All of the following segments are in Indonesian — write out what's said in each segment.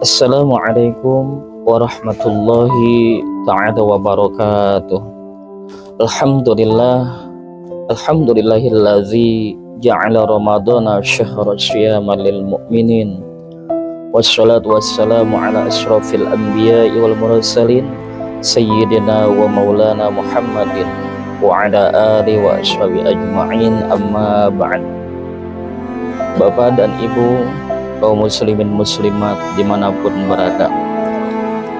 Assalamualaikum warahmatullahi ta'ala wabarakatuh. Alhamdulillah, alhamdulillahillazi ja'ala ramadana syahra syiyaman lil mu'minin. Wassalatu wassalamu ala asyrafil anbiya'i wal mursalin sayyidina wa maulana Muhammadin wa ala alihi wa ashabi ajma'in, amma ba'd. Bapak dan Ibu, kaum muslimin muslimat dimanapun berada,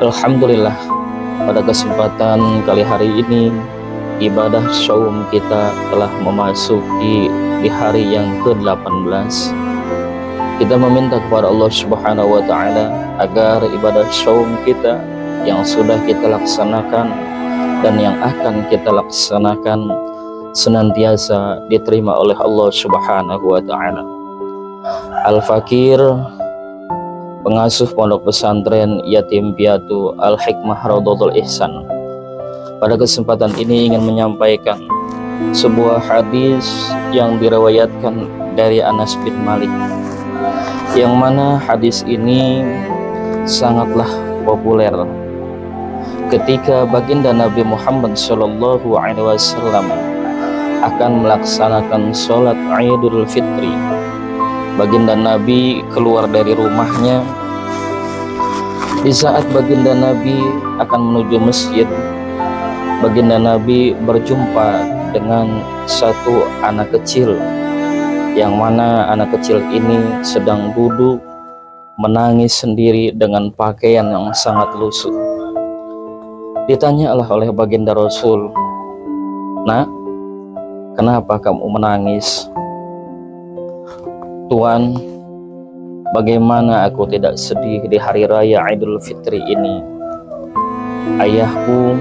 alhamdulillah pada kesempatan kali hari ini ibadah saum kita telah memasuki di hari yang ke-18. Kita meminta kepada Allah Subhanahu wa Ta'ala agar ibadah saum kita yang sudah kita laksanakan dan yang akan kita laksanakan senantiasa diterima oleh Allah Subhanahu wa Ta'ala. Al-Fakir, pengasuh pondok pesantren Yatim Piatu Al-Hikmah Raudhatul Ihsan, pada kesempatan ini ingin menyampaikan sebuah hadis yang diriwayatkan dari Anas bin Malik, yang mana hadis ini sangatlah populer ketika baginda Nabi Muhammad SAW akan melaksanakan sholat Idul Fitri. Baginda Nabi keluar dari rumahnya. Di saat baginda Nabi akan menuju masjid, baginda Nabi berjumpa dengan satu anak kecil, yang mana anak kecil ini sedang duduk menangis sendiri dengan pakaian yang sangat lusuh. Ditanyalah oleh baginda Rasul, "Nak, kenapa kamu menangis?" "Tuan, bagaimana aku tidak sedih di hari raya Idul Fitri ini? Ayahku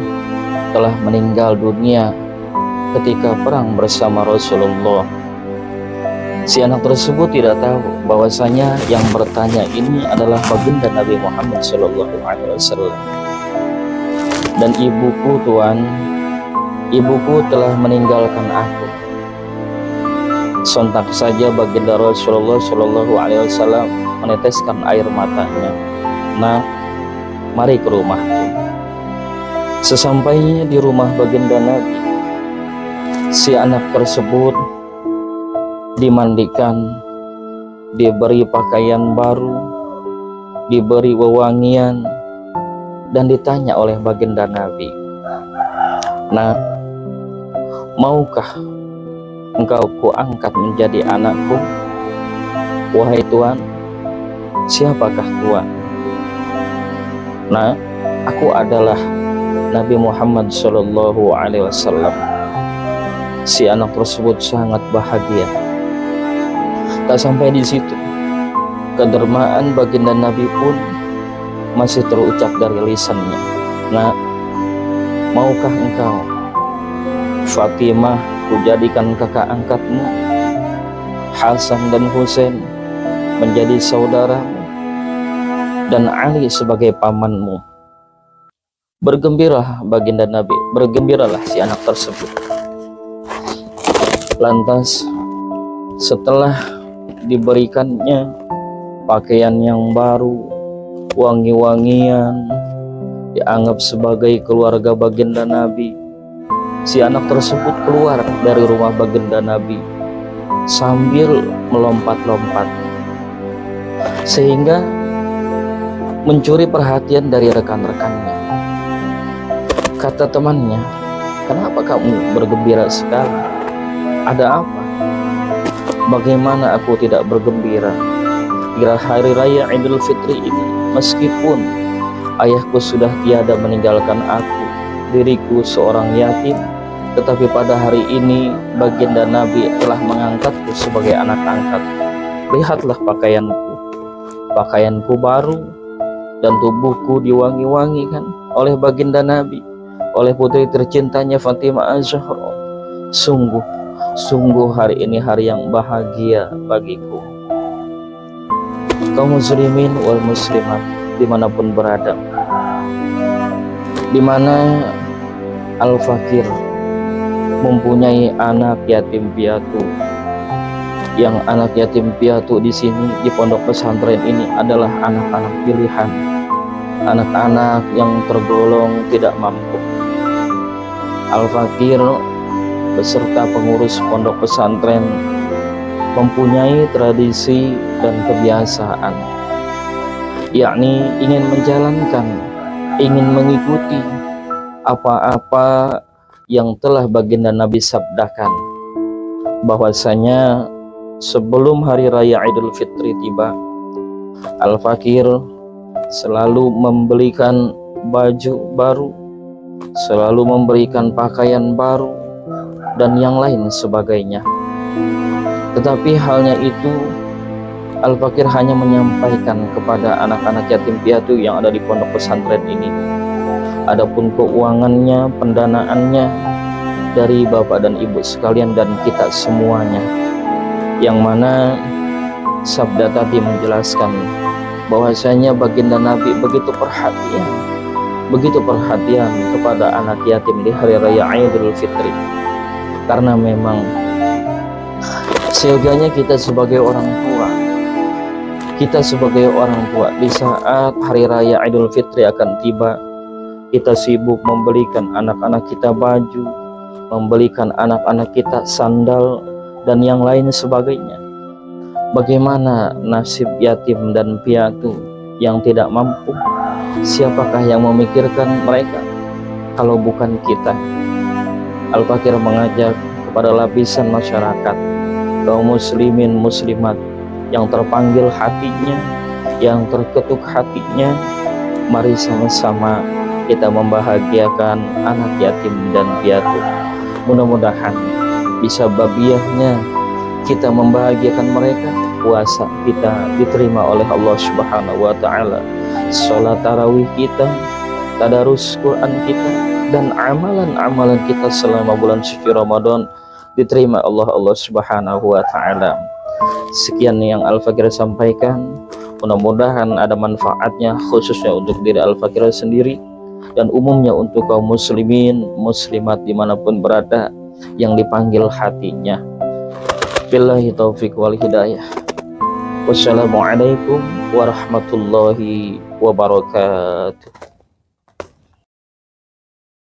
telah meninggal dunia ketika perang bersama Rasulullah." Si anak tersebut tidak tahu bahwasanya yang bertanya ini adalah baginda Nabi Muhammad SAW. "Dan ibuku, Tuan, ibuku telah meninggalkan aku." Sontak saja baginda Rasulullah SAW meneteskan air matanya. "Nah, mari ke rumahku." Sesampainya di rumah baginda Nabi, si anak tersebut dimandikan, diberi pakaian baru, diberi wewangian, dan ditanya oleh baginda Nabi, "Nah, maukah engkau kuangkat menjadi anakku?" "Wahai Tuan, siapakah Tuan?" "Nah, aku adalah Nabi Muhammad SAW." Si anak tersebut sangat bahagia. Tak sampai di situ, kedermaan baginda Nabi pun masih terucap dari lisannya. "Nah, maukah engkau Fatimah kujadikan kakak angkatmu, Hasan dan Husain menjadi saudaramu, dan Ali sebagai pamanmu?" Bergembiralah baginda Nabi, bergembiralah si anak tersebut. Lantas setelah diberikannya pakaian yang baru, wangi-wangian, dianggap sebagai keluarga baginda Nabi, si anak tersebut keluar dari rumah baginda Nabi sambil melompat-lompat, sehingga mencuri perhatian dari rekan-rekannya. Kata temannya, "Kenapa kamu bergembira sekali? Ada apa?" "Bagaimana aku tidak bergembira di hari raya Idul Fitri ini, meskipun ayahku sudah tiada meninggalkan aku, diriku seorang yatim, tetapi pada hari ini baginda Nabi telah mengangkatku sebagai anak angkat. Lihatlah pakaianku baru, dan tubuhku diwangi-wangikan oleh baginda Nabi, oleh putri tercintanya Fatimah Az-Zahra. Sungguh hari ini hari yang bahagia bagiku." Kaum muslimin wal muslimat dimanapun berada, di mana Al-Fakir mempunyai anak yatim piatu Yang anak yatim piatu di sini di pondok pesantren ini adalah anak-anak pilihan, anak-anak yang tergolong tidak mampu. Al-Fakir beserta pengurus pondok pesantren mempunyai tradisi dan kebiasaan, yakni ingin menjalankan, ingin mengikuti apa-apa yang telah baginda Nabi sabdakan, bahwasanya sebelum hari raya Idul Fitri tiba, Al-Fakir selalu membelikan baju baru, selalu memberikan pakaian baru, dan yang lain sebagainya. Tetapi halnya itu Al-Fakir hanya menyampaikan kepada anak-anak yatim piatu yang ada di pondok pesantren ini. Adapun keuangannya, pendanaannya dari bapak dan ibu sekalian dan kita semuanya, yang mana sabda tadi menjelaskan bahwasanya baginda Nabi begitu perhatian kepada anak yatim di hari raya Idul Fitri. Karena memang seyogianya kita sebagai orang tua di saat hari raya Idul Fitri akan tiba, kita sibuk membelikan anak-anak kita baju, membelikan anak-anak kita sandal, dan yang lain sebagainya. Bagaimana nasib yatim dan piatu yang tidak mampu? Siapakah yang memikirkan mereka kalau bukan kita? Al-Fakir mengajak kepada lapisan masyarakat, kaum muslimin muslimat yang terpanggil hatinya, yang terketuk hatinya, mari sama-sama kita membahagiakan anak yatim dan piatu. Mudah-mudahan bisa babiahnya kita membahagiakan mereka, puasa kita diterima oleh Allah Subhanahu wa taala, salat tarawih kita, tadarus Quran kita, dan amalan-amalan kita selama bulan suci Ramadan diterima Allah Subhanahu wa taala. Sekian yang Al-Fakir sampaikan, mudah-mudahan ada manfaatnya khususnya untuk diri Al-Fakir sendiri dan umumnya untuk kaum muslimin muslimat dimanapun berada yang dipanggil hatinya. Billahi taufiq wal hidayah. Wassalamualaikum warahmatullahi wabarakatuh.